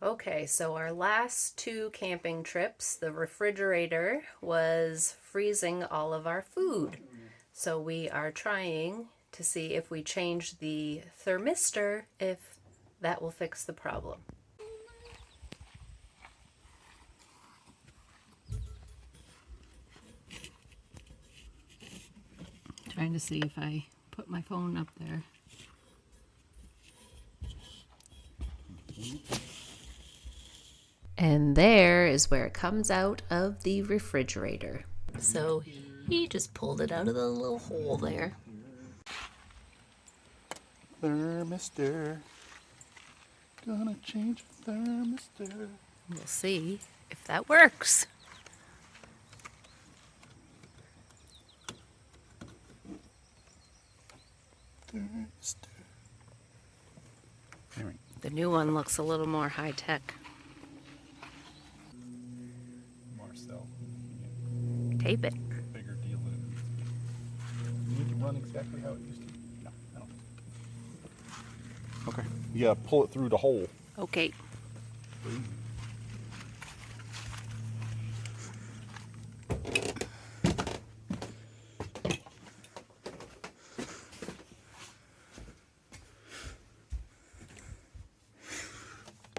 Okay, so our last two camping trips, the refrigerator was freezing all of our food. So we are trying to see if we change the thermistor, if that will fix the problem. Trying to see if I put my phone up there. And there is where it comes out of the refrigerator. So he just pulled it out of the little hole there. Thermistor. Gonna change the thermistor. We'll see if that works. Thermistor. Anyway. The new one looks a little more high tech. Marcel. Tape it. Bigger deal than you need to run exactly how it used to. No, I don't. Okay. You gotta pull it through the hole. Okay.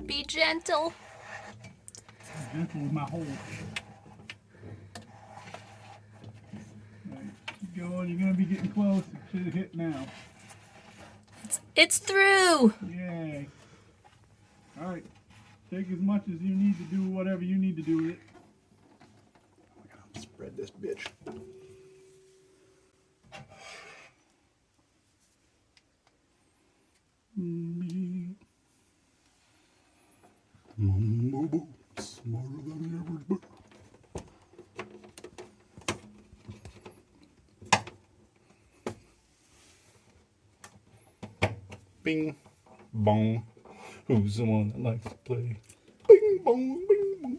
Be gentle. Gentle with my hole. Right, keep going. You're gonna be getting close. It should hit now. It's through. Yay. All right. Take as much as you need to do whatever you need to do with it. I gotta spread this bitch. Mumbo, smarter than ever. Bing, bong. Who's the one that likes to play? Bing, bong, bing, bong.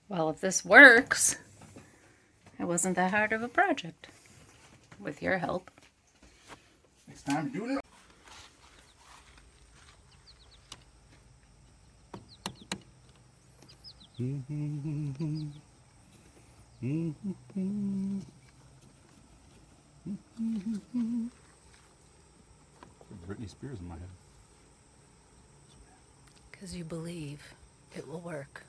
Well, if this works, it wasn't that hard of a project. With your help. Next time you're doing it. Britney Spears in my head. Because you believe it will work.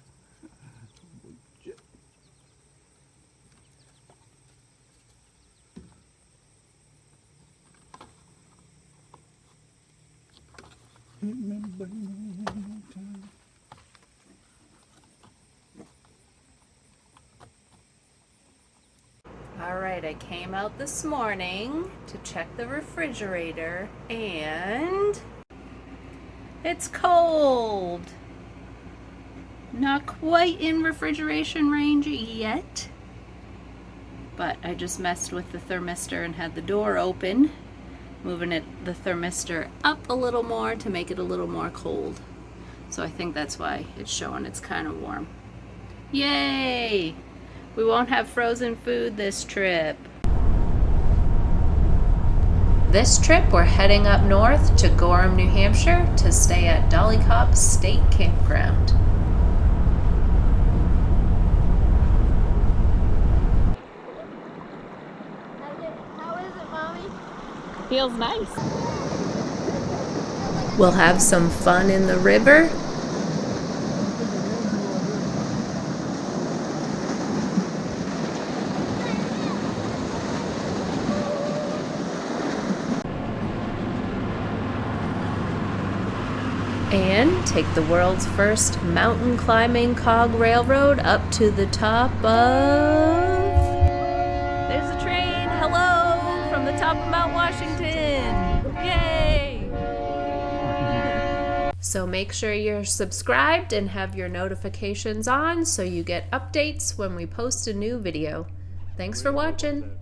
Alright, I came out this morning to check the refrigerator and it's cold. Not quite in refrigeration range yet, but I just messed with the thermistor and had the door open, moving the thermistor up a little more to make it a little more cold. So I think that's why it's showing it's kind of warm. Yay! We won't have frozen food this trip. This trip we're heading up north to Gorham, New Hampshire to stay at Dolly Copp State Campground. How is it, Mommy? Feels nice. We'll have some fun in the river. And take the world's first mountain climbing cog railroad up to the top of... There's a train! Hello! From the top of Mount Washington! Yay! So make sure you're subscribed and have your notifications on so you get updates when we post a new video. Thanks for watching!